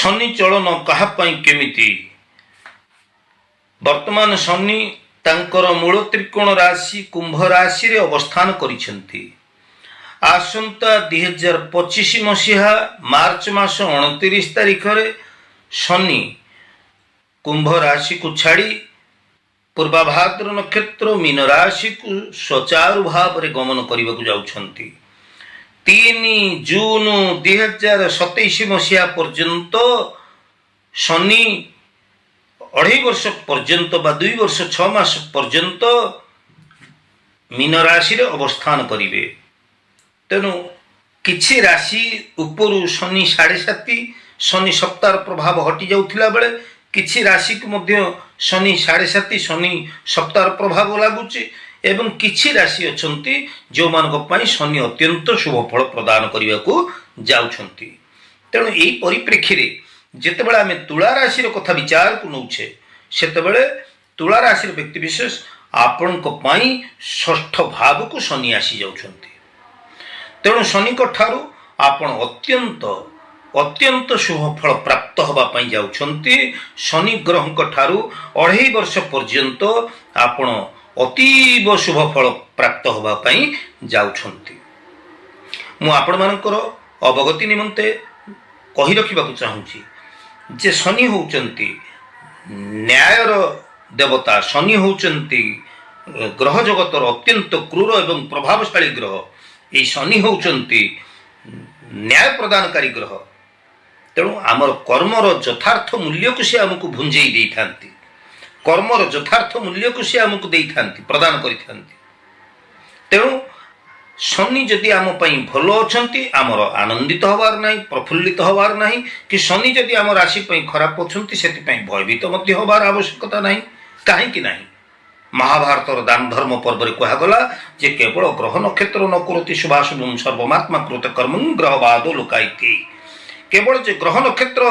शनि चलन काहापाई केमिति। वर्तमान शनि तांकर मूल त्रिकोण राशि कुंभ राशि रे अवस्थान करिसेंती। आसंता 2025 मसीहा मार्च मास 29 तारिख रे शनि कुंभ राशि को छाड़ी पूर्वाभाद्र नक्षत्र मीन राशि को स्वचारु भाव रे गमन करने को जाउछंती। 3 जून 2027 मसीहा पर्यंत शनि 2.5 वर्ष पर्यंत बा 2 वर्ष 6 मास पर्यंत मीन राशि रे अवस्थान करिवे। तेणु किछि राशि उपरु शनि 7.5 शनि सप्ताह प्रभाव हटि जाउथिला बेले किछि राशि को मध्य शनि 7.5 शनि सप्ताह प्रभाव लागुची एवं किछि राशि अछंती जो मानक पई शनि अत्यंत शुभ फल प्रदान करिवा को जाउछंती। तेणु एई परिप्रेक्षी रे जेतेबेले आमे तुला राशि रो कथा विचार को नउछे सेतेबेले तुला राशि रो व्यक्ति विशेष आपनक पई षष्ठ भाव को शनि आसी जाउछंती। तेणु शनि को ठारू आपण अत्यंत शुभ फल प्राप्त होबा पई जाउछंती। शनि ग्रह को ठारू 2.5 वर्ष पर्यंत आपण अतीव शुभ फल प्राप्त होबा पई जाउछंती। मु आपण मानकर अवगति निमंते कहि रखिबा को चाहूची जे शनि होउचंती न्यायर देवता। शनि होउचंती ग्रह जगतर अत्यंत क्रूर एवं प्रभावशाली ग्रह। ए शनि होउचंती न्याय प्रदानकारी ग्रह। तेणु आमर कर्मर यथार्थ मूल्य को से आमको भुंजेई देई थांती। कर्मर यथार्थ मूल्य को से आमको देई थांती प्रदान करि थांती। तेणु शनि जदि आम पई भलो अछंती आमर आनंदित होबार नाही प्रफुल्लित होबार नाही कि शनि जदि आम राशि पई खराब अछंती सेति पई भयभीत मध्य होबार आवश्यकता नाही। काहे कि नाही महाभारतर दान धर्म पर्व रे कहा गला जे केवल ग्रह नक्षत्र न करोति शुभाशुभम सर्वमात्मा कृत कर्मं ग्रहवादो लोकाइति। केवल जे ग्रह नक्षत्र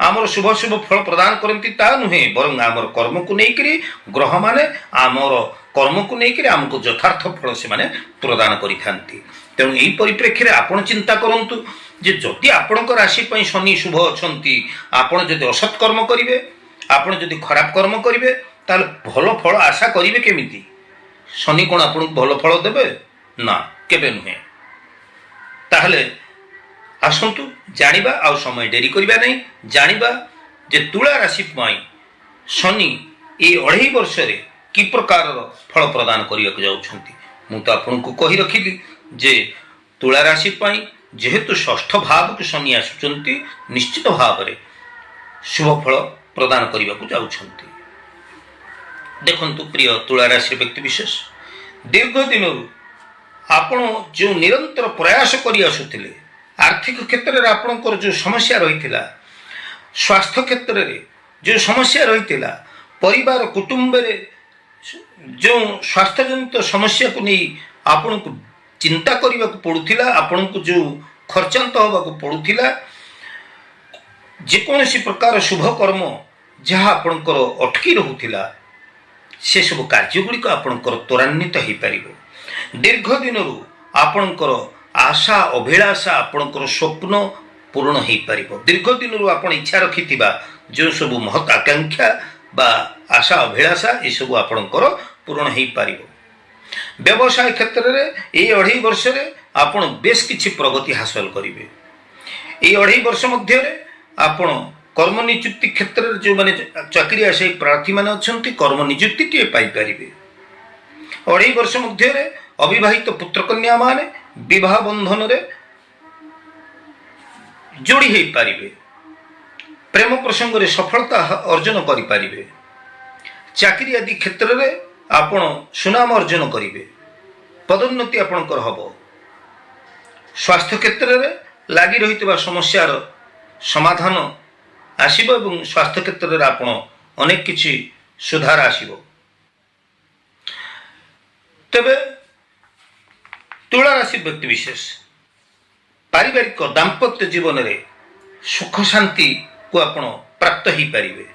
आमर शुभ शुभ फल प्रदान करती ता नुहे बरं आमर कर्म को लेकर ग्रह माने आमर कर्म को लेकर आमको यथार्थ फल से माने प्रदान करि थांती। तेणु एई परिप्रेक्षी रे आपण चिंता करंतु जे जदि आपणक राशि पई शनि शुभ अछंती आपण जदि असत कर्म करिवे आपण जदि खराब कर्म करिवे ताल भल फल आशा करिवे केमिति। शनि कोन आपणक भल फल देबे ना केबे नुहे। ताहले आसंतु जानिबा आ समय डेरी करिबा नहीं जानिबा जे तुला राशि पई शनि ए 2.5 वर्ष रे कि प्रकार फल प्रदान करिया को जाउछंती। मु तो आपनको कहि रखिली जे तुला राशि पई जेहेतु षष्ठ भाव को शनि आसुचंती निश्चित भाव रे शुभ फल प्रदान करिया को जाउछंती। देखंतु प्रिय तुला राशि व्यक्ति विशेष दीर्घ दिन आपण जो निरंतर प्रयास करि आसुथिले आर्थिक क्षेत्र रे आपनकर जो समस्या रही स्वास्थ्य क्षेत्र रे जो समस्या रही परिवार कुटुंब रे जो स्वास्थ्य जनित समस्या को नहीं आपन को चिंता करने को पड़ूला आपन को जो खर्चांत होगा को पड़ूला जेकोसी प्रकार शुभ कर्म जहाँ आपनकर अटकी रहूला से सब कार्यगुड़िक आपनकर त्वरान्वित हो पार। दीर्घ दिन आपनकर आशा अभिलाषा आपणकर स्वप्न पूर्ण हो पार। दीर्घ दिन आप इच्छा रखि जो सब महत आकांक्षा बा आशा अभिलाषा ये सब आपणकर पूर्ण हो पार। व्यवसाय क्षेत्र में ये 2.5 वर्ष रे आपण बेस किछि प्रगति हासिल करिवे। ये 2.5 वर्ष मध्य आपण कर्म नियुक्ति क्षेत्र में जो माने चाकरी आशय प्रार्थी माने अछंती कर्म नियुक्ति टे पाई पारिबे। 2.5 वर्ष मध्य अविवाहित पुत्र कन्या माने विवाह बंधन रे जोड़ी हो पारिबे। प्रेम प्रसंग रे सफलता अर्जन करि पारिबे। चाकरी आदि क्षेत्र रे आपण सुनाम अर्जन करिवे। पदोन्नति आपणकर हबो। स्वास्थ्य क्षेत्र रे लागि रहितबा समस्यार समाधान आसीबो एवं स्वास्थ्य क्षेत्र रे आपण अनेक किछि सुधार आसीबो। तबे तुला राशि व्यक्ति विशेष पारिवारिक दाम्पत्य जीवन रे सुख शांति को आपण प्राप्त हो पारिबे।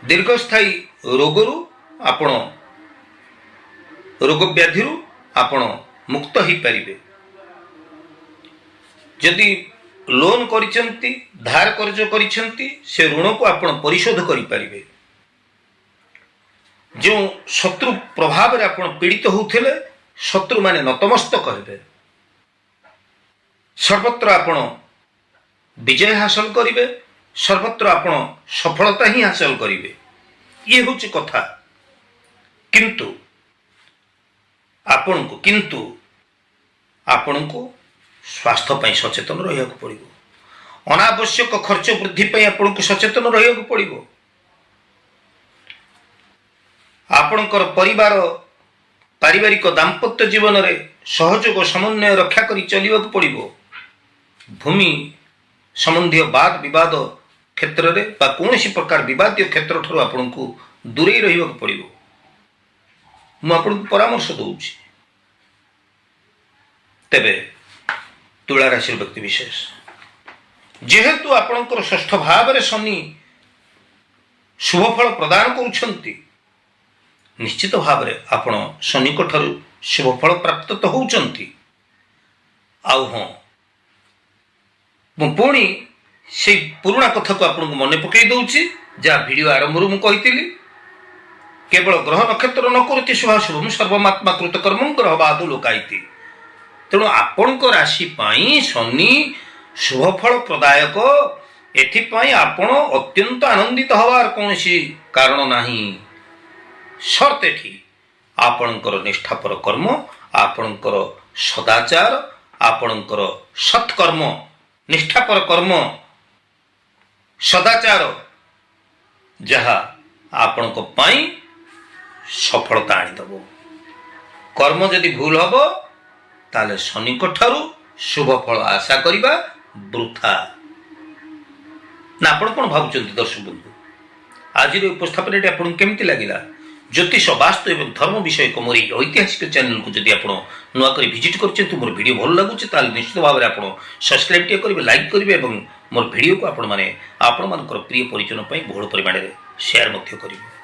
दीर्घस्थायी रोगरु आपण रोग व्याधि आपण मुक्त हो पारिबे। जदि लोन करिसेंती धार कर्ज करिसेंती से ऋण को आपण परिशोध करि परिबे। जो शत्रु प्रभाव रे आपण पीड़ित होउथिले शत्रु माने नतमस्तक हेबे। सर्वत्र आपण विजय हासिल करिवे, सर्वत्र आपण सफलता ही हासिल करिवे। ये होची कथा। किंतु आपनको स्वास्थ्य पई सचेतन रहिया पड़िबो। अनावश्यक खर्च वृद्धि पई आपनको सचेतन रहिया पड़िबो। आपणकर परिवार पारिवारिक दाम्पत्य जीवन रे सहयोग समन्वय रक्षा करी चलिबा पड़िबो। भूमि संबंधी वाद विवाद क्षेत्र रे बा कोनोसी प्रकार विवादीय क्षेत्र ठरो आपनको दूरे रहिबा पड़िबो। मु आपनको परामर्श दउछि। तेबे तुला राशि व्यक्ति विशेष जेहेतु आपणकर षष्ठ भाव रे शनि शुभ फल प्रदान करुछंती, निश्चित भाव रे आपण शनि को ठारू शुभ फल प्राप्त तो होउछंती। आउ हां मु पुणी से पुराणा कथा को आपन को मन पकई दउछि। जा वीडियो आरंभ रु मु कहितली केवल ग्रह नक्षत्र न करति शुभाशुभम सर्वमात्मा कृत कर्मं ग्रह बादु लोकाइति। तेणु आपण को राशि पाई शनि शुभ फल प्रदायक। एथिपाई आपण अत्यंत आनंदित हवार कोनोसी कारण नाही। शर्त एठी आपणकर निष्ठापर कर्म, आपणकर सदाचार, आपणकर सत्कर्म, निष्ठापर कर्म सदाचार जहा आपण को पाई सफलता आनीदेव। कर्म यदि भूल हबो ताले शनि को ठारू शुभ फल आशा करिबा वृथा। ना आपण कोन भाबुचंती दर्शक बंधु, आज उपस्थापन आपन केमती लागिला? ज्योतिष वास्तु एवं धर्म विषय को मोर ऐतिहासिक चैनल को जदि आपण नुआ करी विजिट करछे मोर वीडियो भल लागुचे ताले निश्चित भाव में आपण सब्सक्राइब टिए करिवे, लाइक करिवे एवं मोर वीडियो को आपण माने आपण मानकर प्रिय परिजन पई बहुल परिमाण रे शेयर मध्य करिवे।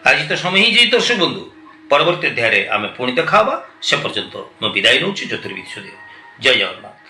आज तो समय ही जे दर्शक बंधु, परवर्ती अध्याय रे आमे पुणी देखाबा। से पर्यंत मैं विदाय नउछि। ज्योतिर्विद जय जगन्नाथ।